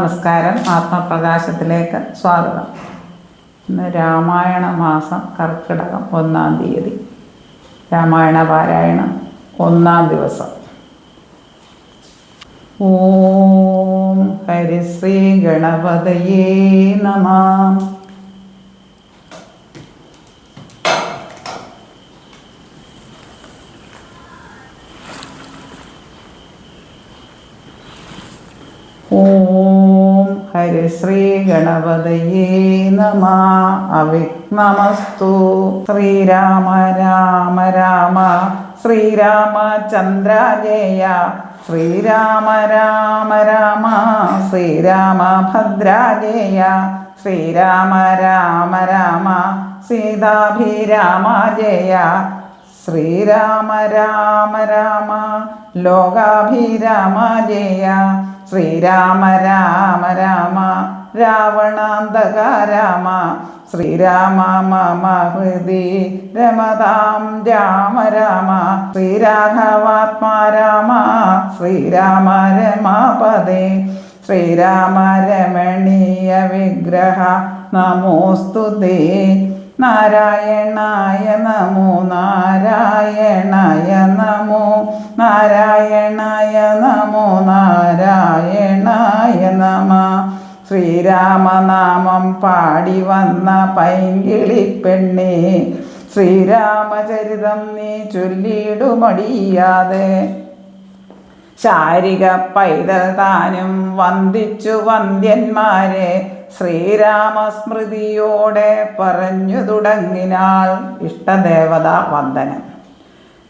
നമസ്കാരം. ആത്മപ്രകാശത്തിലേക്ക് സ്വാഗതം. ഇന്ന് രാമായണ മാസം കർക്കിടകം 1-ാം തീയതി, രാമായണ പാരായണം 1-ാം ദിവസം. ഓം ഹരിശ്രീ ഗണപതയേ നമഃ. ഓം ഹരിശ്രീ ഗണപതയേ നമഃ. അവിഘ്നമസ്തു. ശ്രീരാമ രാമ രാമ ശ്രീരാമചന്ദ്ര ജയ. ശ്രീരാമ രാമ രാമ ശ്രീരാമഭദ്ര ജയ. ശ്രീരാമ രാമ രാമ സീതാഭിരാമ ജയ. ശ്രീരാമ രാമ രാമ ലോകാഭിരാമ ജയ. ശ്രീരാമ രാമ രാമ രാവണാന്തക രാമ. ശ്രീരാമ മമ ഹൃദി രമതാം രാമ രാമ. ശ്രീരാഘവാത്മാ രാമ ശ്രീരാമ രമാപദേ. ശ്രീരാമ രമണീയ വിഗ്രഹ നമോസ്തുതേ. നാരായണായ നമോ നാരായണായ നമോ നാരായണായ നമോ നാരായണായ നമഃ. ശ്രീരാമനാമം പാടി വന്ന പൈങ്കിളിപ്പെണ്ണേ, ശ്രീരാമചരിതം നീ ചൊല്ലിടുമടിയാതെ. ശാരിക പൈതൽ താനും വന്ദിച്ചു വന്ദ്യന്മാരെ, ശ്രീരാമസ്മൃതിയോടെ പറഞ്ഞു തുടങ്ങിനാൾ ഇഷ്ടദേവതാ വന്ദനം.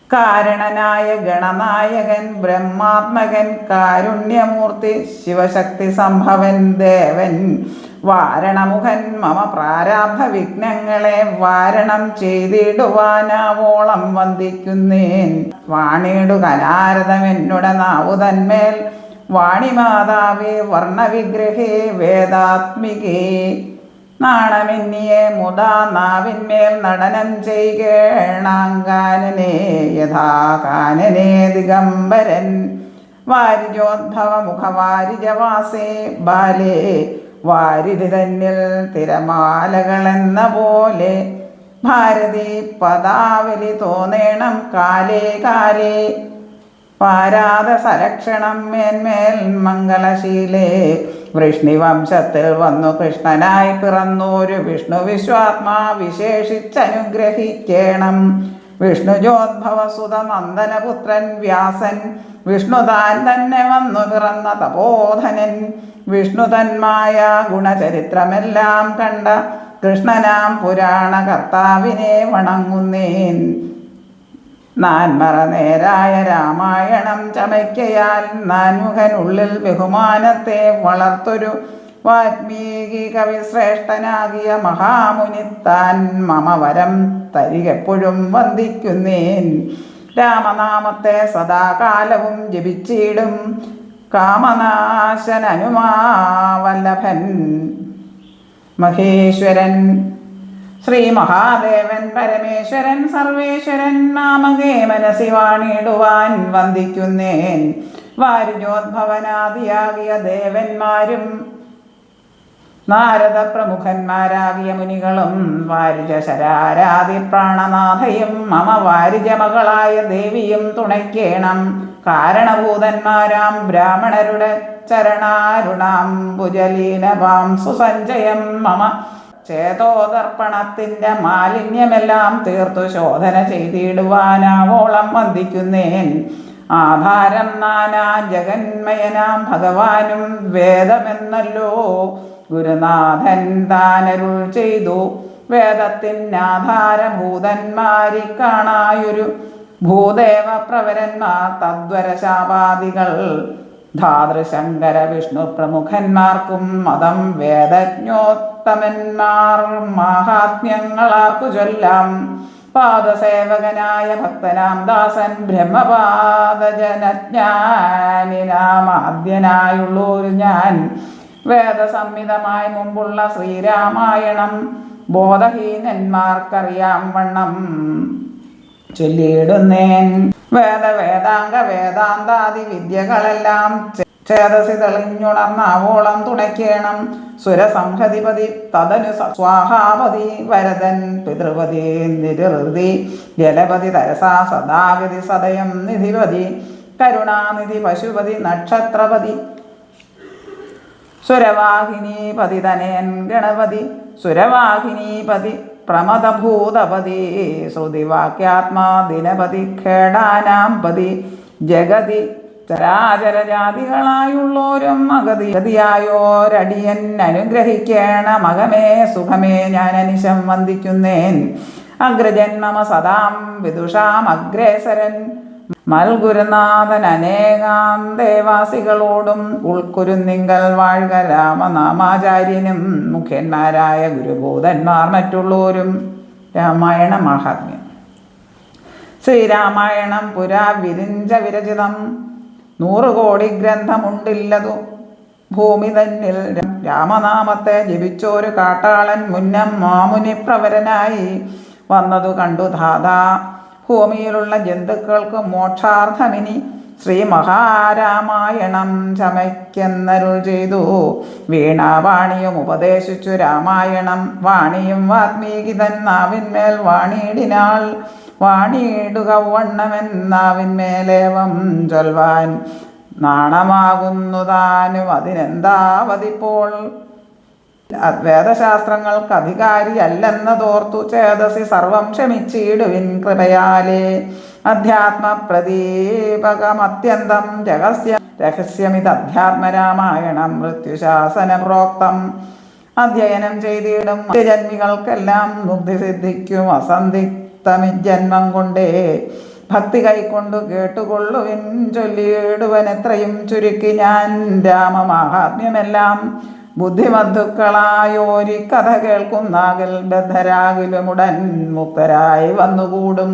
കാരണനായ ഗണനായകൻ ബ്രഹ്മാത്മകൻ കാരുണ്യമൂർത്തി ശിവശക്തി സംഭവൻ ദേവൻ വാരണമുഖൻ മമ പ്രാരാബ്ധ വിഘ്നങ്ങളെ വാരണം ചെയ്തിടുവാനാവോളം വന്ദിക്കുന്നേൻ. വാണിടുക നാരദമെന്നുടെ നാവുതന്മേൽ, വാണിമാതാവേ വർണ്ണവിഗ്രഹേ വേദാത്മികേ. നാണമെന്നിയെ മുതാ നാവിന്മേൽ നടനം ചെയ്യണാങ്കാനനെ യഥാ കാനനെ ദിഗംബരൻ. വാരിജോദ്ഭവ മുഖവാരിജവാസേ ബാലേ. വാരിധി തന്നിൽ തിരമാലകളെന്ന പോലെ, ഭാരതി പദാവലി തോന്നേണം കാലേ കാലേ. പാരാത സലക്ഷണം മേന്മേൽ മംഗളശീലേ. വൃഷ്ണിവംശത്തിൽ വന്നു കൃഷ്ണനായി പിറന്നോരു വിഷ്ണു വിശ്വാത്മാ വിശേഷിച്ചനുഗ്രഹിക്കേണം. വിഷ്ണുജോദ്ഭവസുത നന്ദനപുത്രൻ വ്യാസൻ, വിഷ്ണു താൻ തന്നെ വന്നു പിറന്ന തപോധനൻ. വിഷ്ണു തന്മായ ഗുണചരിത്രമെല്ലാം കണ്ട കൃഷ്ണനാം പുരാണ കർത്താവിനെ വണങ്ങുന്നേൻ. നാൻമറ നേരായ രാമായണം ചമയ്ക്കയാൽ നാൻമുഖനുള്ളിൽ ബഹുമാനത്തെ വളർത്തൊരു വാൽമീകി കവിശ്രേഷ്ഠനാകിയ മഹാമുനി താൻ മമ വരം തരികെപ്പോഴും വന്ദിക്കുന്നേൻ. രാമനാമത്തെ സദാകാലവും ജപിച്ചിടും കാമനാശനനുമാവല്ലഭൻ മഹേശ്വരൻ. ശ്രീ മഹാദേവൻ പരമേശ്വരൻ സർവേശ്വരൻ നാമകേ മനസ്സി വാണിടുവാൻ വന്ദിക്കുന്നേൻ. വാരിജോദ്ഭവനാദിയാകിയ ദേവന്മാരും നാരദ പ്രമുഖന്മാരാകിയ മുനികളും വാരിജ ശരാരാദി പ്രാണനാഥയും മമ വാരിജ മകളായ ദേവിയും തുണയ്ക്കേണം. കാരണഭൂതന്മാരാം ബ്രാഹ്മണരുടെ ചരണാരുണാംബുജലീനപാം സുസഞ്ചയം മമ. ചേതോദർപ്പണത്തിൻ്റെ മാലിന്യമെല്ലാം തീർത്തു ശോധന ചെയ്തിടുവാനാവോളം വന്ദിക്കുന്നേൻ. ആധാരം നാനാ ജഗന്മയനാം ഭഗവാനും വേദമെന്നല്ലോ ഗുരുനാഥൻ താനരുൾ ചെയ്തു. വേദത്തിനാധാരഭൂതന്മാരി കാണായൊരു ഭൂദേവ പ്രവരന്മാർ തദ്വരശാപാദികൾ. ധാതൃശങ്കര വിഷ്ണു പ്രമുഖന്മാർക്കും മതം വേദജ്ഞോത്തമന്മാർ മാഹാത്മ്യങ്ങളാർക്കു ചൊല്ലാം. പാദസേവകനായ ഭക്തനാം ദാസൻ ബ്രഹ്മപാദജനജ്ഞാനിനാമാദ്യനായുള്ളൊരു ഞാൻ. വേദസംഹിതമായി മുമ്പുള്ള ശ്രീരാമായണം ബോധഹീനന്മാർക്കറിയാം വണ്ണം ചൊല്ലിയിടുന്നേൻ. വേദാംഗ വേദാന്താദി വിദ്യകളെല്ലാം ചേതസി തെളിഞ്ഞുണർന്നാവോളം തുണയ്ക്കേണം സുരസംഹതിപതി തദനു സ്വാഹാപതി വരദൻ പിതൃപതി നിരുതി ജലപതി തരസാ സദാഗതി സദയം നിധിപതി കരുണാനിധി പശുപതി നക്ഷത്രപതി സുരവാഹിനീപതി തനയൻ ഗണപതി സുരവാഹിനീപതി പ്രമദഭൂതപതി ശ്രുതിവാക്യാത്മാ ദിനപതി ഖേടാനാംപതി ജഗതി ചരാചരജാതികളായുള്ളോരും അഗതിയായോരടിയൻ അനുഗ്രഹിക്കേണ മകമേ സുഖമേ ഞാൻ അനിശം വന്ദിക്കുന്നേൻ അഗ്രജന്മമ സദാം വിദുഷാം അഗ്രേസരൻ മൽഗുരുനാഥൻ അനേകാം ദേവാസികളോടും ഉൾക്കുരുന്നിങ്കൽ വാഴ്ക രാമനാമാചാര്യനും മുഖ്യന്മാരായ ഗുരുഭൂതന്മാർ മറ്റുള്ളോരും. രാമായണ മാഹാത്മ്യം. ശ്രീരാമായണം പുരാ വിരിഞ്ച വിരചിതം 100 കോടി ഗ്രന്ഥമുണ്ടില്ലതു ഭൂമി തന്നിൽ. രാമനാമത്തെ ജപിച്ചോരു കാട്ടാളൻ മുന്നം മാമുനി പ്രവരനായി വന്നതു കണ്ടു ധാതാ. ഭൂമിയിലുള്ള ജന്തുക്കൾക്ക് മോക്ഷാർത്ഥമിനി ശ്രീ മഹാരാമായണം ചമയ്ക്കെന്നരുൾ ചെയ്തു. വീണാവാണിയും ഉപദേശിച്ചു രാമായണം. വാണിയും വാത്മീകി തൻ നാവിന്മേൽ വാണിയിടിനാൾ. വാണിയിടുക വണ്ണമെന്നാവിന്മേലേവം ചൊൽവാൻ നാണമാകുന്നു താനും അതിനെന്താവതിപ്പോൾ. വേദശാസ്ത്രങ്ങൾക്ക് അധികാരിയല്ലെന്നതോർത്തു ചേതസി സർവം ക്ഷമിച്ചിടുവിൻ കൃപയാലേ. അധ്യാത്മപ്രദീപകമത്യന്തം രഹസ്യമിത് അധ്യാത്മരാമായണം മൃത്യുശാസന പ്രോക്തം. അധ്യയനം ചെയ്തിടും ജന്മികൾക്കെല്ലാം മുക്തി സിദ്ധിക്കും അസന്ധിക്തമിജന്മം കൊണ്ടേ. ഭക്തി കൈക്കൊണ്ടു കേട്ടുകൊള്ളുവിൻ ചൊല്ലിയിടുവൻ എത്രയും ചുരുക്കി ഞാൻ രാമമാഹാത്മ്യമെല്ലാം. ബുദ്ധിമധുക്കളായോരി കഥ കേൾക്കുന്നാകിൽ ബദ്ധരാകിലുമുടൻ മുക്തരായി വന്നുകൂടും.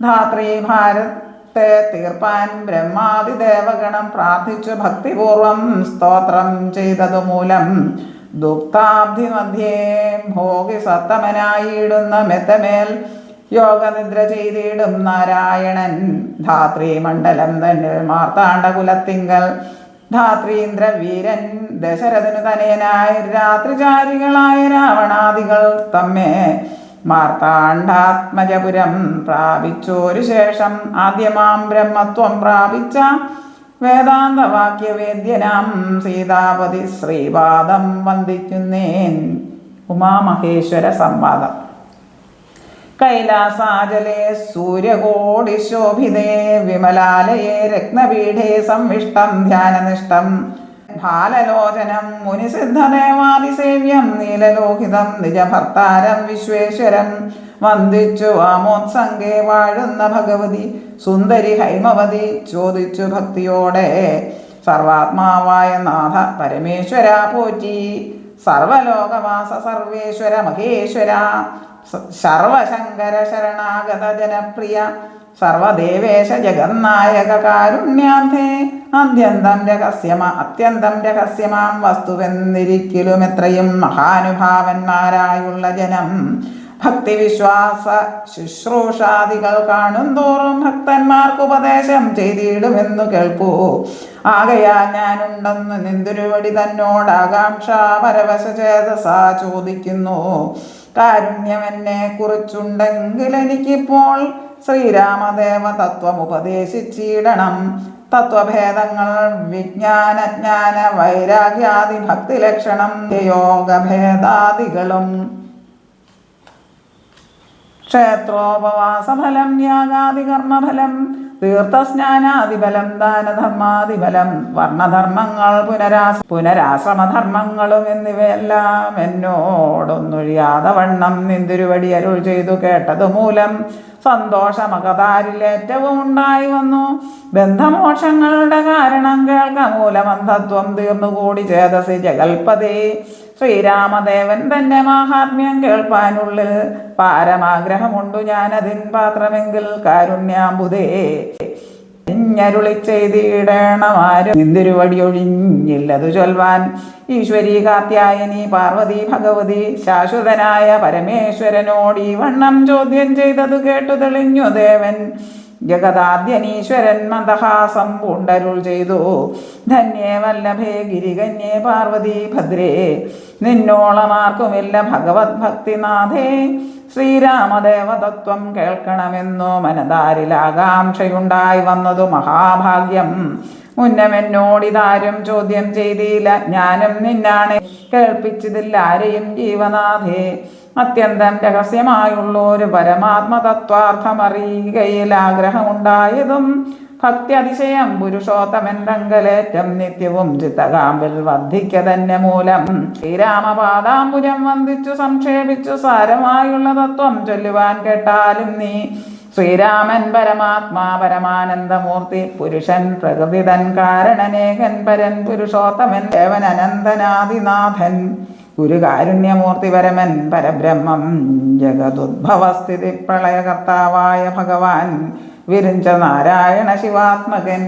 ധാത്രീ ഭാരത്തെ തീർപ്പാൻ ബ്രഹ്മാദിദേവഗണം പ്രാർത്ഥിച്ചു ഭക്തിപൂർവം സ്തോത്രം ചെയ്തതു മൂലം ദുഃഖാബ്ധി മധ്യേ ഭോഗി സത്തമനായിടുന്ന മെത്തമേൽ യോഗനിദ്ര ചെയ്തിടും നാരായണൻ. ധാത്രീമണ്ഡലം തന്നിൽ മാർത്താണ്ഡകുലത്തിങ്കൽ ധാത്രീന്ദ്ര വീരൻ ദശരഥനു തനയനായ രാത്രിചാരികളായ രാവണാദികൾ തമ്മേ മാർത്താണ്ഡാത്മജപുരം പ്രാപിച്ചോരു ശേഷം ആദ്യമാം ബ്രഹ്മത്വം പ്രാപിച്ച വേദാന്തവാക്യവേദ്യനാം സീതാപതി ശ്രീപാദം വന്ദിക്കുന്നേൻ. ഉമാമഹേശ്വര സംവാദം. കൈലാസാചലേ സൂര്യകോടിശോഭിതേ വിമലാലയേ രത്നപീഠേ സംവിഷ്ടം ധ്യാനനിഷ്ഠം ഭാലലോചനം മുനിസിദ്ധദേവാദിസേവ്യം നീലലോഹിതം നിജഭർത്താരം വിശ്വേശ്വരം വന്ദിച്ചു വാമോത്സംഗേ വാഴുന്ന ഭഗവതി സുന്ദരി ഹൈമവതി ചോദിച്ചു ഭക്തിയോടെ സർവാത്മാവായ നാഥ പരമേശ്വര പോറ്റി. സർവലോകവാസ സർവേശ്വര മഹേശ്വര സർവശങ്കര ശരണാഗത ജനപ്രിയ സർവദേവേശ ജഗന്നായക കാരുണ്യാന്ധേ അത്യന്തം രഹസ്യമാം വസ്തുവെന്നിരിക്കലും എത്രയും മഹാനുഭാവന്മാരായുള്ള ജനം ഭക്തിവിശ്വാസ ശുശ്രൂഷാദികൾ കാണും തോറും ഭക്തന്മാർക്ക് ഉപദേശം ചെയ്തിടുമെന്നു കേൾപ്പൂ. ആകയാൽ ഞാനുണ്ടെന്ന് നിന്തുരുവടി തന്നോട് ആകാംക്ഷ പരവശ ചേതസാ ചോദിക്കുന്നു. കാരുണ്യമെന്നെ കുറിച്ചുണ്ടെങ്കിൽ എനിക്കിപ്പോൾ ശ്രീരാമദേവ തത്വം ഉപദേശിച്ചിടണം. തത്വഭേദങ്ങൾ വിജ്ഞാനജ്ഞാന വൈരാഗ്യാദി ഭക്തിലക്ഷണം യോഗഭേദാദികളും ക്ഷേത്രോപവാസഫലം യാഗാദി കർമ്മഫലം തീർത്ഥസ്നാനാദിഫലം ദാനധർമാദിഫലം വർണ്ണധർമ്മങ്ങൾ പുനരാശ്രമധർമ്മങ്ങളും എന്നിവയെല്ലാം എന്നോടൊന്നൊഴിയാതെ വണ്ണം നിന്തിരുവടി അരുൾ ചെയ്തു കേട്ടതു മൂലം സന്തോഷമകതാരിലേറ്റവും ഉണ്ടായി വന്നു. ബന്ധമോക്ഷങ്ങളുടെ കാരണം കേൾക്ക മൂലമന്ധത്വം തീർന്നുകൂടി ചേതസി ജഗൽപതി. ശ്രീരാമദേവൻ തന്റെ മാഹാത്മ്യം കേൾപ്പാനുള്ളിൽ പാരമാഗ്രഹമുണ്ടു ഞാനതിൻ പാത്രമെങ്കിൽ കാരുണ്യാംബുദേ ഞരുളി ചെയ്തിടേണമാരും നിന്തിരുവടി ഒഴിഞ്ഞില്ലതു ചൊൽവാൻ. ഈശ്വരീ കാത്യായനി പാർവതി ഭഗവതി ശാശ്വതനായ പരമേശ്വരനോട് ഈ വണ്ണം ചോദ്യം ചെയ്തതു കേട്ടു തെളിഞ്ഞു ദേവൻ. ജഗദാദ്യനീശ്വരൻ മന്ദഹാസം പൂണ്ടരുൾ ചെയ്തു. ധന്യേ വല്ലഭേ ഗിരികന്യേ പാർവതി ഭദ്രേ, നിന്നോളമാർക്കുമില്ല ഭഗവത് ഭക്തിനാഥേ. ശ്രീരാമദേവതത്വം കേൾക്കണമെന്നോ മനതാരിലാകാംക്ഷയുണ്ടായി വന്നതു മഹാഭാഗ്യം. മുന്നമെന്നോടിതാരും ചോദ്യം ചെയ്തില്ല, ഞാനും നിന്നാണ് കേൾപ്പിച്ചതില്ല ആരെയും ജീവനാഥേ. അത്യന്തം രഹസ്യമായുള്ളൊരു പരമാത്മതത്വാർത്ഥമറിയുകയിൽ ആഗ്രഹമുണ്ടായതും ഭക്തി അതിശയം പുരുഷോത്തമൻ തങ്കലേറ്റം നിത്യവും ചിത്തകാമ്പിൽ വർദ്ധിക്ക തന്നെ മൂലം. ശ്രീരാമപാദാംബുജം വന്ദിച്ചു സംക്ഷേപിച്ചു സാരമായുള്ള തത്വം ചൊല്ലുവാൻ കേട്ടാലും നീ. ശ്രീരാമൻ പരമാത്മാ പരമാനന്ദമൂർത്തി, പുരുഷൻ പ്രകൃതിതൻ കാരണനേകൻ പരൻ പുരുഷോത്തമൻ ദേവൻ അനന്തനാദിനാഥൻ, ഗുരുകാരുണ്യമൂർത്തി പരമൻ പരബ്രഹ്മം, ജഗതുദ്ഭവസ്ഥിതി പ്രളയകർത്താവായ ഭഗവാൻ, വിരിഞ്ച നാരായണ ശിവാത്മകൻ,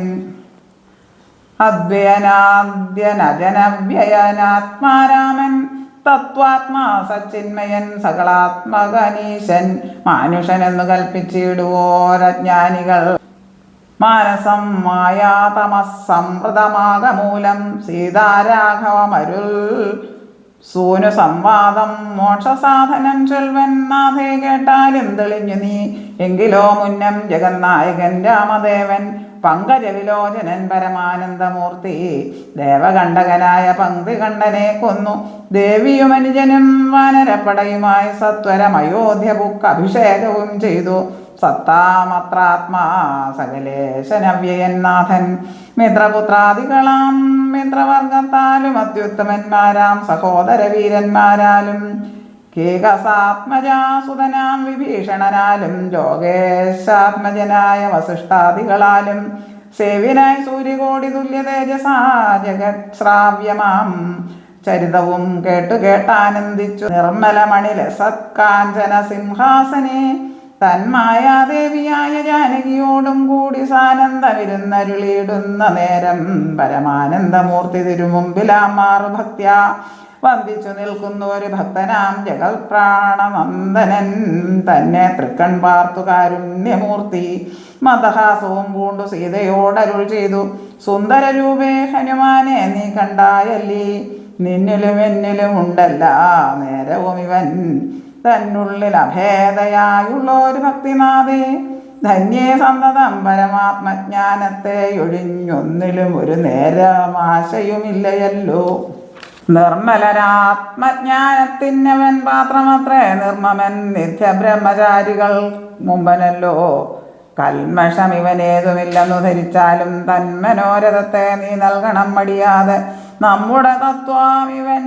അദ്വയനാദ്യനജനവ്യയനാത്മാരാമൻ, തത്വാത്മാ സച്ചിന്മയൻ സകളാത്മകനീശൻ. മാനുഷനെന്നു കൽപ്പിച്ചിടുവോരജ്ഞാനികൾ മാനസം മായാതമസംവൃതമാകമൂലം. സീതാരാഘവമരുൾ സൂനു സംവാദം മോക്ഷസാധനം ചൊൽവൻ നാഥേ, കേട്ടാലും തെളിഞ്ഞു നീ. എങ്കിലോ മുന്നം ജഗന്നായകൻ രാമദേവൻ, പങ്കജവിലോചനൻ പരമാനന്ദമൂർത്തി, ദേവകണ്ഠകനായ പങ്ക്തികണ്ഠനെ കൊന്നു. ദേവിയുമനുജനും വാനരപ്പടയുമായി സത്വരം അയോധ്യ പുക്ക് അഭിഷേകവും ചെയ്തു. സത്താമത്രാത്മാ സകലേശനവ്യയൻ നാഥൻ, മിത്രപുത്രാദികളാം മിത്രവർഗത്താലും അത്യുത്തമന്മാരാം സഹോദര വീരന്മാരാലും കേകസാത്മജാസുതനാം വിഭീഷണനാലും ലോകേശാത്മജനായ വസിഷ്ഠാദികളാലും സേവ്യനായി സൂര്യകോടി തുല്യ തേജസാ ജഗത് ശ്രാവ്യമാം ചരിതവും കേട്ടാനന്ദിച്ചു. നിർമ്മലമണില സത്കാഞ്ചന സിംഹാസനെ തന്മായാദേവിയായ ജാനകിയോടും കൂടി സാനന്ദമിരുന്നരുളിയിടുന്ന നേരം പരമാനന്ദമൂർത്തി തിരുമുമ്പിലാമാറു ഭക്ത്യാ വന്ദിച്ചു നിൽക്കുന്നു ഒരു ഭക്തനാം ജഗൽപ്രാണനന്ദനൻ തന്നെ. തൃക്കൺ പാർത്തു കാരുണ്യമൂർത്തി മന്ദഹാസവും പൂണ്ടു സീതയോടരുൾ ചെയ്തു. സുന്ദരരൂപേ ഹനുമാനെ നീ കണ്ടായല്ലി, നിന്നിലും എന്നിലും ഉണ്ടല്ല നേരവും ഇവൻ തന്നുള്ളിൽ അഭേദയായുള്ള ഒരു ഭക്തിനാഥേ. ധന്യേ സന്തതം പരമാത്മജ്ഞാനത്തെ ഒഴിഞ്ഞൊന്നിലും ഒരു നേരമാശയുമില്ലയല്ലോ. നിർമ്മലരാത്മജ്ഞാനത്തിനവൻ പാത്രമത്രേ നിർമ്മമൻ നിത്യബ്രഹ്മചാരികൾ മുമ്പനല്ലോ. കൽമഷം ഇവനേതുമില്ലെന്നു ധരിച്ചാലും തന്മനോരഥത്തെ നീ നൽകണം മടിയാതെ. നമ്മുടെ തത്വം ഇവൻ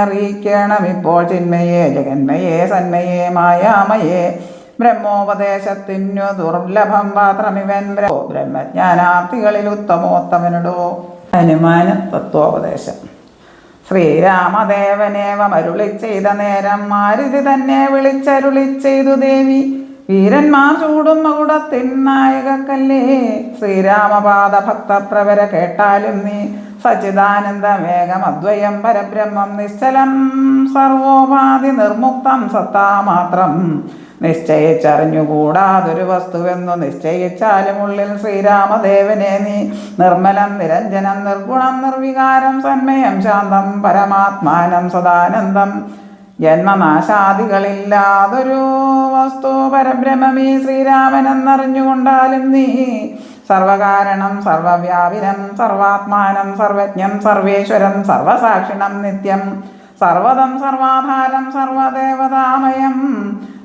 അറിയിക്കണം ഇപ്പോൾ. ചിന്മയേ ജഗന്മയേ സന്മയേ മായാമയേ ബ്രഹ്മോപദേശത്തിനു ദുർലഭം പാത്രമിവൻ. ബ്രഹ്മജ്ഞാനാർത്ഥികളിൽ ഉത്തമോത്തമനുടോ. ഹനുമാന തത്വോപദേശം. ശ്രീരാമദേവനേവമരുളി ചെയ്ത നേരം മാരുതി തന്നെ വിളിച്ചരുളി ചെയ്തു ദേവി. വീരന്മാർ ചൂടും മകുടത്തിൻ നായകക്കല്ലേ, ശ്രീരാമപാദ ഭക്തപ്രവര കേട്ടാലും നീ. സച്ചിദാനന്ദമേകം അദ്വയം പരബ്രഹ്മം നിശ്ചലം സർവോപാധി നിർമുക്തം സത്താമാത്രം. നിശ്ചയിച്ചറിഞ്ഞുകൂടാതൊരു വസ്തുവെന്നു നിശ്ചയിച്ചാലും ഉള്ളിൽ ശ്രീരാമദേവനെ നീ. നിർമ്മലം നിരഞ്ജനം നിർഗുണം നിർവികാരം സന്മയം ശാന്തം പരമാത്മാനം സദാനന്ദം. ജന്മനാശാദികളില്ലാതൊരു വസ്തു പരബ്രഹ്മമീ ശ്രീരാമനെന്നറിഞ്ഞുകൊണ്ടാലും നീ. സർവകാരണം സർവവ്യാപിനം സർവാത്മാനം സർവജ്ഞം സർവേശ്വരം സർവസാക്ഷിണം നിത്യം സർവദം സർവാധാരം സർവദേവതാമയം.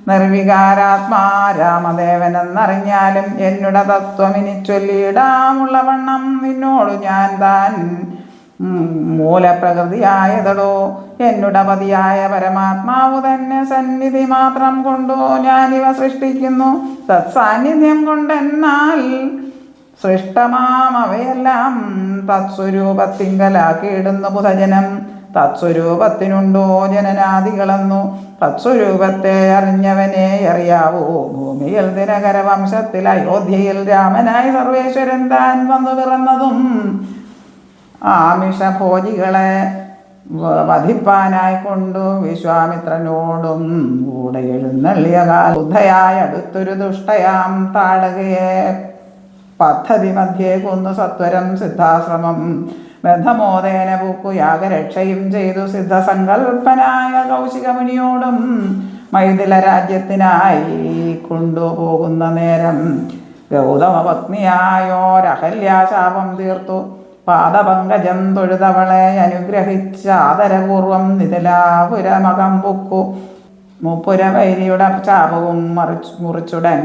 നിർവികാരാത്മാ രാമദേവനെന്നറിഞ്ഞാലും എന്നുടെ തത്വമിനി ചൊല്ലിയിടാമുള്ള വണ്ണം നിന്നോടു ഞാൻ താൻ മൂലപ്രകൃതിയായതടോ. എന്നുടെ പതിയായ പരമാത്മാവു തന്നെ സന്നിധി മാത്രം കൊണ്ടോ ഞാനിവ സൃഷ്ടിക്കുന്നു. തത്സാന്നിധ്യം കൊണ്ടെന്നാൽ സൃഷ്ടമാമവയെല്ലാം തത്സ്വരൂപത്തിങ്കലാക്കിയിടുന്നു ബുധജനം. തത്സ്വരൂപത്തിനുണ്ടോ ജനനാദികളെന്നു തത്സ്വരൂപത്തെ അറിഞ്ഞവനെ അറിയാവൂ. ഭൂമിയിൽ ദിനകര വംശത്തിൽ അയോധ്യയിൽ രാമനായി സർവേശ്വരൻ താൻ വന്നു പിറന്നതും ആമിഷഭോജികളെ വധിപ്പാനായി കൊണ്ടു വിശ്വാമിത്രനോടും കൂടെ എഴുന്നള്ളിയ ബുദ്ധയായി അടുത്തൊരു ദുഷ്ടയാം താടകയെ പദ്ധതി മധ്യേ കൊന്നു സത്വരം സിദ്ധാശ്രമം ബന്ധമോദേന പൂക്കു യാഗരക്ഷയും ചെയ്തു സിദ്ധസങ്കൽപ്പനായ കൗശികമുനിയോടും മൈഥില രാജ്യത്തിനായി കൊണ്ടുപോകുന്ന നേരം ഗൗതമ പത്നിയായോരഹല്യാശാപം തീർത്തു പാദപങ്കജം തൊഴുതവളെ അനുഗ്രഹിച്ച ആദരപൂർവം നിതിലാപുരമകം പൊക്കു മുപ്പുരവൈരിയുടെ ശാപവും മുറിച്ചുടൻ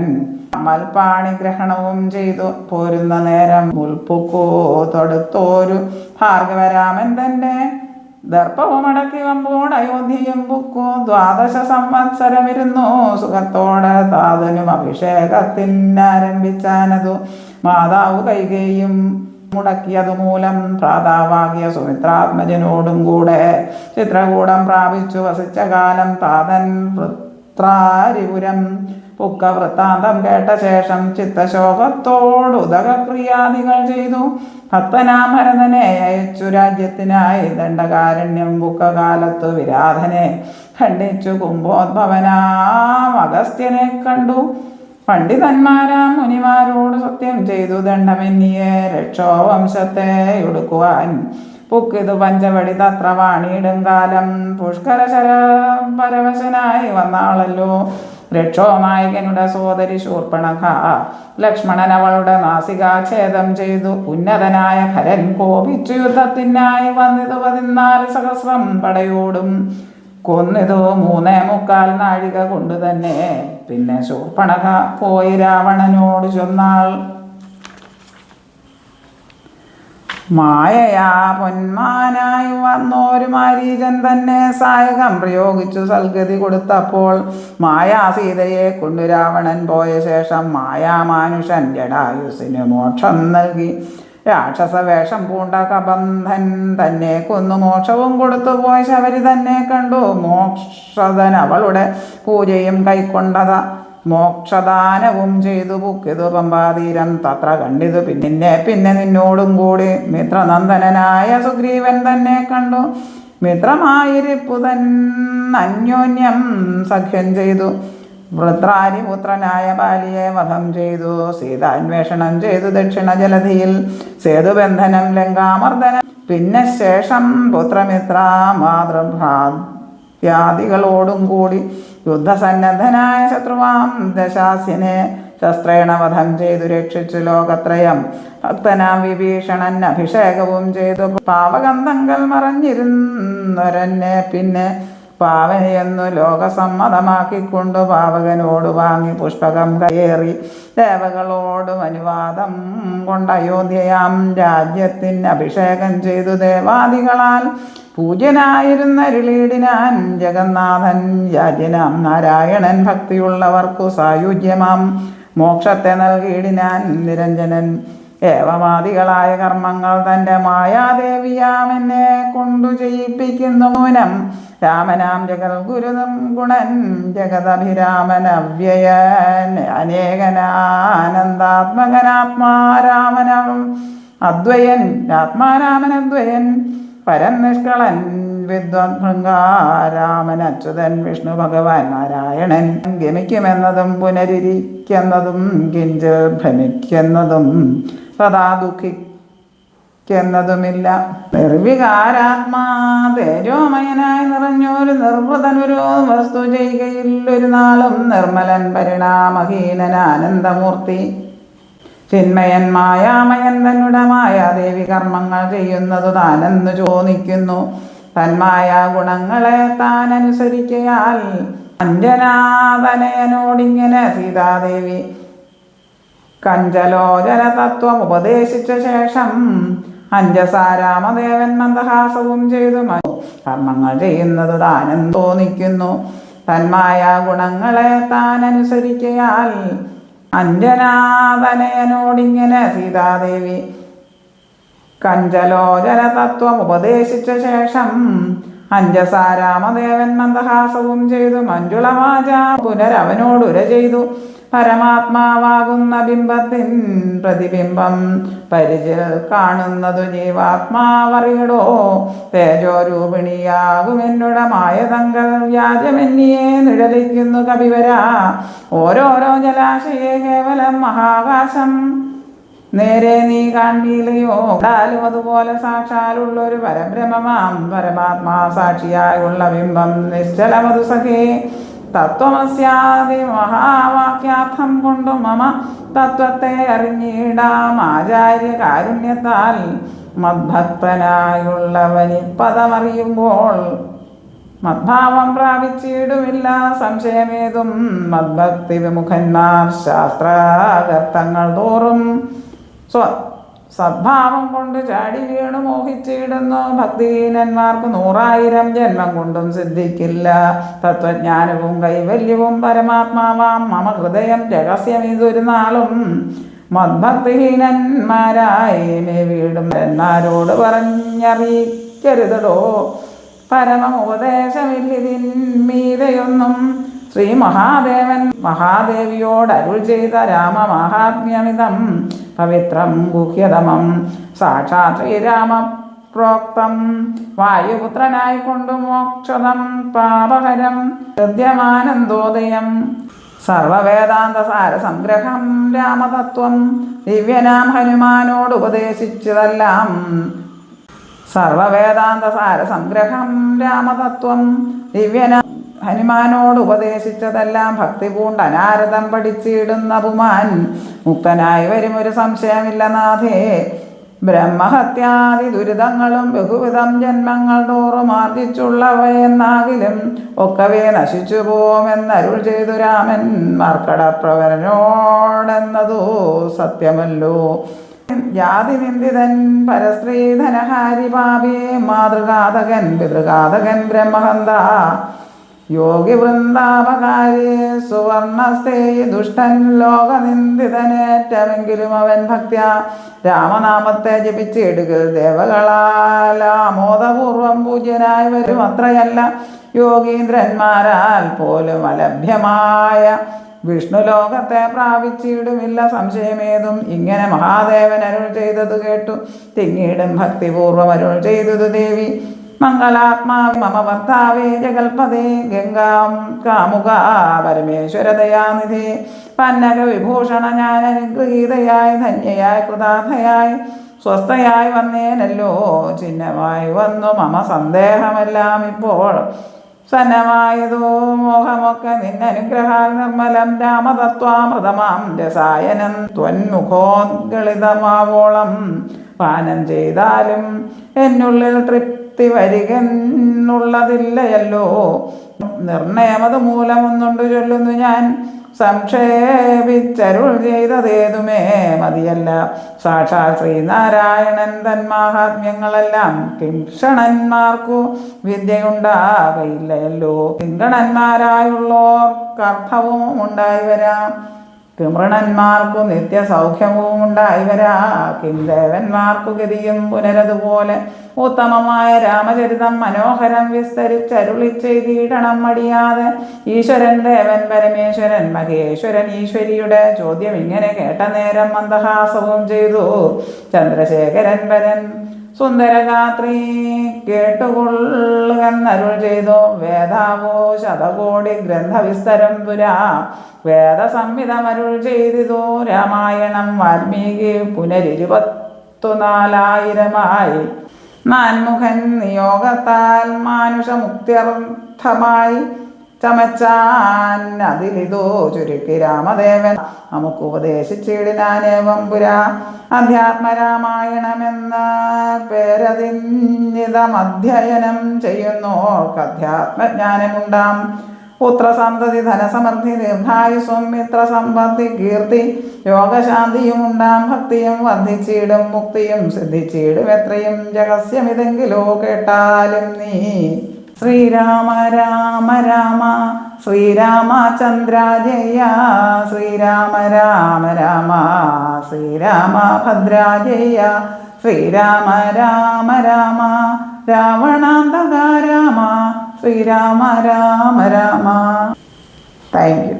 മൽപ്പാണി ഗ്രഹണവും ചെയ്തു പോരുന്ന നേരം മുൽപ്പുക്കോ തൊടുത്തോരു ഭാർഗവരാമൻ തന്നെ ദർപ്പവും അടക്കി വമ്പോൾ അയോധ്യയും പൊക്കു 12 സംവത്സരമിരുന്നു സുഖത്തോടെ താതനും അഭിഷേകത്തിനാരംഭിച്ചാനതു മാതാവ് കൈകേയും മുടക്കിയതു മൂലം ഭ്രാതാവാകിയ സുമിത്രാത്മജനോടും കൂടെ ചിത്രകൂടം പ്രാപിച്ചു വസിച്ച കാലം താതൻ വൃത്രാരിപുരം പുക്ക വൃത്താന്തം കേട്ട ശേഷം ചിത്തശോകത്തോടുദകക്രിയാദികൾ ചെയ്തു ഭക്തനാം ഭരതനെ അയച്ചു രാജ്യത്തിനായി ദണ്ഡകാരണ്യം പുക്ക കാലത്തു വിരാധനെ ഖണ്ഡിച്ചു കുംഭോദ്ഭവനാം അഗസ്ത്യനെ കണ്ടു പണ്ഡിതന്മാരാം മുനിമാരോട് സത്യം ചെയ്തു ദണ്ഡമെന്നിയെ രക്ഷോവംശത്തെ ഒടുക്കുവാൻ പുക്കിതു പഞ്ചവടി തത്ര വാണിയിടും കാലം പുഷ്കരശര പരവശനായി വന്നാളല്ലോ രക്ഷോനായകനുടെ സോദരി ശൂർപ്പണഖ ലക്ഷ്മണൻ അവളുടെ നാസികാഛേദം ചെയ്തു ഉന്നതനായ ഖരൻ കോപിച്ചു യുദ്ധത്തിനായി വന്നിതു 14 സഹസ്രം പടയോടും കൊന്നിതു 3.25 നാഴിക കൊണ്ടു തന്നെ പിന്നെ ശൂർപ്പണഖ പോയി രാവണനോട് ചൊന്നാൾ മായയാ പൊന്മാനായി വന്നോരു മാരീചൻ തന്നെ സായകം പ്രയോഗിച്ചു സൽഗതി കൊടുത്തപ്പോൾ മായാസീതയെ കൊണ്ടു രാവണൻ പോയ ശേഷം മായാമാനുഷൻ ജടായുസിന് മോക്ഷം നൽകി രാക്ഷസവേഷം പൂണ്ട കബന്ധൻ തന്നെ കൊന്നു മോക്ഷവും കൊടുത്തു പോയ ശബരി തന്നെ കണ്ടു മോക്ഷദൻ അവളുടെ പൂജയും കൈക്കൊണ്ടത മോക്ഷദാനവും ചെയ്തു പുക്കിതു പമ്പാതീരം തത്ര കണ്ടിതു പിന്നെ നിന്നോടും കൂടി മിത്രനന്ദനായ സുഗ്രീവൻ തന്നെ കണ്ടു മിത്രമായിരിപ്പുതൻ അന്യോന്യം സഖ്യം ചെയ്തു വൃത്രാരിപുത്രനായ ബാലിയെ വധം ചെയ്തു സീതാന്വേഷണം ചെയ്തു ദക്ഷിണ ജലധിയിൽ സേതുബന്ധനം ലങ്കാമർദ്ദനം പിന്നെ ശേഷം പുത്രമിത്ര മാതൃഭ്രാത്യാദികളോടും കൂടി യുദ്ധസന്നദ്ധനായ ശത്രുവാം ദശാസ്യനെ ശസ്ത്രേണ വധം ചെയ്തു രക്ഷിച്ചു ലോകത്രയം ഭക്തനാം വിഭീഷണൻ അഭിഷേകവും ചെയ്തു പാവകന്ധങ്ങൾ മറഞ്ഞിരുന്നൊരെന്നെ പിന്നെ പാവനയെന്നു ലോകസമ്മതമാക്കിക്കൊണ്ടു പാവകനോട് വാങ്ങി പുഷ്പകം കയറി ദേവകളോടും അനുവാദം കൊണ്ട് അയോധ്യയാം രാജ്യത്തിന് അഭിഷേകം ചെയ്തു ദേവാദികളാൽ പൂജ്യനായിരുന്നരുളീടിനാൻ ജഗന്നാഥൻ യാജ്യനാം നാരായണൻ ഭക്തിയുള്ളവർക്കു സായുജ്യമാം മോക്ഷത്തെ നൽകിയിടിനാൻ നിരഞ്ജനൻ ഏവമാദികളായ കർമ്മങ്ങൾ തൻ്റെ മായാദേവിയാമെന്നെ കൊണ്ടു ചെയ്യിപ്പിക്കുന്നു മൂനം രാമനാം ജഗൽ ഗുരുതം ഗുണൻ ജഗദഭിരാമൻ അവ്യയൻ അനേകനാനന്ദാത്മകനാത്മാരാമനം അദ്വയൻ ആത്മാരാമനദ്വയൻ പരൻ നിഷ്കളൻ വിദ്വദ്ഭൃംഗാരാമൻ അച്യുതൻ വിഷ്ണു ഭഗവാൻ നാരായണൻ ഗമിക്കുമെന്നതും പുനരിരിക്കുന്നതും കിഞ്ചിൽ ഭ്രമിക്കുന്നതും സദാ ദുഃഖിക്കുന്നതുമില്ല നിർവികാരാത്മാ തേജോമയനായി നിറഞ്ഞൊരു നിർവൃതനൊരു വസ്തു ചെയ്യുകയില്ലൊരു നാളും നിർമ്മലൻ പരിണാമഹീനൻ ആനന്ദമൂർത്തി ചിന്മയൻ മായാമയൻ തന്നുടെ മായാദേവി കർമ്മങ്ങൾ ചെയ്യുന്നതു താനെന്നു ചോദിക്കുന്നു തന്മായ ഗുണങ്ങളെ താൻ അനുസരിക്കയാൽ അഞ്ജനാതനയനോടിങ്ങനെ സീതാദേവി കഞ്ചലോചന തത്വം ഉപദേശിച്ച ശേഷം അഞ്ജസാരാമദേവൻ മന്ദഹാസവും ചെയ്തു കർമ്മങ്ങൾ ചെയ്യുന്നത് താനെന്ന് തോന്നിക്കുന്നു തന്മായ ഗുണങ്ങളെ താൻ അനുസരിക്കയാൽ അഞ്ജനാതനയനോടിങ്ങനെ സീതാദേവി കഞ്ചലോചന തത്വം ഉപദേശിച്ച ശേഷം അഞ്ജസാ രാമദേവൻ മന്ദഹാസവും ചെയ്തു മഞ്ജുളവാച പുനരവനോടുര ചെയ്തു പരമാത്മാവാകുന്ന ബിംബത്തിൻ പ്രതിബിംബം പരിചിൽ കാണുന്നതു ജീവാത്മാവറിയടോ തേജോരൂപിണിയാകുമെന്നുടമായ തങ്കൾ വ്യാജമെന്നിയെ നിഴലിക്കുന്നു കവിവര ഓരോരോ ജലാശയെ കേവലം മഹാകാശം നേരെ നീ കാൺമീലയോ ാലും അതുപോലെ സാക്ഷാലുള്ളൊരു പരബ്രഹ്മമാം പരമാത്മാ സാക്ഷിയായുള്ള ബിംബം നിശ്ചലമതു സഖേ തത്വമസ്യാദി മഹാവാക്യാർത്ഥം കൊണ്ടു മമ തത്വത്തെ അറിഞ്ഞിടാം ആചാര്യ കാരുണ്യത്താൽ മദ്ഭക്തനായുള്ളവനി പദമറിയുമ്പോൾ മദ്ഭാവം പ്രാപിച്ചിടുമില്ല സംശയമേതും മദ്ഭക്തി വിമുഖന്മാർ ശാസ്ത്രകർത്തങ്ങൾ തോറും സദ്ഭാവം കൊണ്ട് ചാടി വീണു മോഹിച്ചിടുന്നു ഭക്തിഹീനന്മാർക്ക് 100,000 ജന്മം കൊണ്ടും സിദ്ധിക്കില്ല തത്വജ്ഞാനവും കൈവല്യവും പരമാത്മാവാം മമ ഹൃദയം രഹസ്യം ഇതൊരു നാളും മദ്ഭക്തിഹീനന്മാരായി മേ വീടും എന്നാരോട് പറഞ്ഞറിയിക്കരുതടോ പരമോപദേശമില്ലിതിന്മീതയൊന്നും ശ്രീ മഹാദേവൻ മഹാദേവിയോട് അരുൾ ചെയ്ത രാമമാഹാത്മ്യമിതം പവിത്രം ഗുഹ്യതമം സാക്ഷാത് ശ്രീരാമ പ്രോക്തം വായുപുത്രനായിക്കൊണ്ടു മോക്ഷതം പാപഹരം ഹൃദ്യമാനന്ദോദയം സർവവേദാന്ത സാരസംഗ്രഹം രാമതത്വം ദിവ്യനാം ഹനുമാനോട് ഉപദേശിച്ചതെല്ലാം സർവവേദാന്ത സാരസംഗ്രഹം രാമതത്വം ദിവ്യനാം ഹനുമാനോട് ഉപദേശിച്ചതെല്ലാം ഭക്തി പൂണ്ട് അനാരതം പഠിച്ചിടുന്ന പുമാൻ മുക്തനായി വരുമൊരു സംശയമില്ല നാഥേ ബ്രഹ്മഹത്യാദി ദുരിതങ്ങളും ബഹുവിധം ജന്മങ്ങൾ തോറും ആർജിച്ചുള്ളവയെന്നാകിലും ഒക്കവേ നശിച്ചു പോമെന്നരുൾ ചെയ്തു രാമൻ മാർക്കടപ്രവരനോടെന്നതു സത്യമല്ലോ ജാതി നിന്ദിതൻ പരസ്ത്രീ ധനഹാരി പാപേ മാതൃഘാതകൻ പിതൃഘാതകൻ ബ്രഹ്മഹന്ത യോഗി വൃന്ദാപകാരി സുവർണസ്ഥേയി ദുഷ്ടൻ ലോകനിന്ദിതനേറ്റമെങ്കിലും അവൻ ഭക്ത്യ രാമനാമത്തെ ജപിച്ചിടുകൾ ദേവകളാൽ ആമോദപൂർവം പൂജ്യനായി വരും അത്രയല്ല യോഗീന്ദ്രന്മാരാൽ പോലും അലഭ്യമായ വിഷ്ണു ലോകത്തെ പ്രാപിച്ചിടുമില്ല സംശയമേതും ഇങ്ങനെ മഹാദേവൻ അരുൾ ചെയ്തത് കേട്ടു തിങ്ങിടും ഭക്തിപൂർവം അരുൾ ചെയ്തതു ദേവി മംഗളാത്മാ മമ ഭർത്താവേ ജഗൽപദേ ഗംഗാം കാമുക പരമേശ്വരദയാനിധി പന്നക വിഭൂഷണ ഞാൻ അനുഗ്രഹീതയായി ധന്യയായി കൃതാർത്ഥയായി സ്വസ്ഥയായി വന്നേനല്ലോ ചിഹ്നമായി വന്നു മമ സന്ദേഹമെല്ലാം ഇപ്പോൾ സന്നമായതോ മോഹമൊക്കെ നിന്നനുഗ്രഹാൽ നിർമ്മലം രാമതത്വാമൃതമാം രസായനം ത്വന്മുഖോദ്ഗളിതമാവോളം പാനം ചെയ്താലും എന്നുള്ളിൽ തൃപ്തി വരികെന്നുള്ളതില്ലയല്ലോ നിർണയമത് മൂലമൊന്നുണ്ട് ചൊല്ലുന്നു ഞാൻ സംക്ഷേപിച്ചരുൾ ചെയ്തതേതുമേ മതിയല്ല സാക്ഷാൽ ശ്രീനാരായണൻ തന്മാഹാത്മ്യങ്ങളെല്ലാം കിംഷണന്മാർക്കു വിദ്യയുണ്ടാകയില്ലയല്ലോ കിങ്കണന്മാരായുള്ളോർക്കർത്ഥവും ഉണ്ടായി വരാം കിമൃണന്മാർക്കു നിത്യസൗഖ്യവും ഉണ്ടായി വരാ കിംദേവന്മാർക്കു ഗതിയും പുനരതുപോലെ ഉത്തമമായ രാമചരിതം മനോഹരം വിസ്തരിച്ചരുളി ചെയ്തിടണം മടിയാതെ ഈശ്വരൻ ദേവൻ പരമേശ്വരൻ മഹേശ്വരൻ ഈശ്വരിയുടെ ചോദ്യം ഇങ്ങനെ കേട്ട നേരം മന്ദഹാസവും ചെയ്തു ചന്ദ്രശേഖരൻ വരൻ സുന്ദരഗാത്രി കേട്ടുകൊള്ളുകന്നരുൾ ചെയ്തു വേദാവോ ശതകോടി ഗ്രന്ഥവിസ്തരം പുരാ വേദസംഹിതമരുൾ ചെയ്തിതു രാമായണം വാൽമീകി പുനരിരുപത്തുനാലായിരമായി നാൻമുഖൻ നിയോഗത്താൽ മാനുഷമുക്ത്യർത്ഥമായി ചമച്ചാൻ അതിലിതോ ചുരുക്കി രാമദേവൻ നമുക്ക് ഉപദേശിച്ചിടിനാനേവം പുരാ അധ്യാത്മരാമായണമെന്ന പേരതിന്യതമധ്യയനം ചെയ്യുന്നോർക്ക് അധ്യാത്മജ്ഞാനമുണ്ടാം പുത്രസന്തതി ധനസമൃദ്ധി ദീർഘായുസ്സും മിത്രസമ്പത്തി കീർത്തി രോഗശാന്തിയുമുണ്ടാം ഭക്തിയും വർദ്ധിച്ചിടും മുക്തിയും സിദ്ധിച്ചിടും എത്രയും രഹസ്യമിതെങ്കിലോ കേട്ടാലും നീ ശ്രീരാമ രാമ രാമ ശ്രീരാമചന്ദ്ര ജയ ശ്രീരാമ രാമ രാമ ശ്രീരാമഭദ്ര ജയ ശ്രീരാമ രാമ രാമ രാവണാന്തക രാമ ശ്രീരാമ രാമ രാമ. Thank U.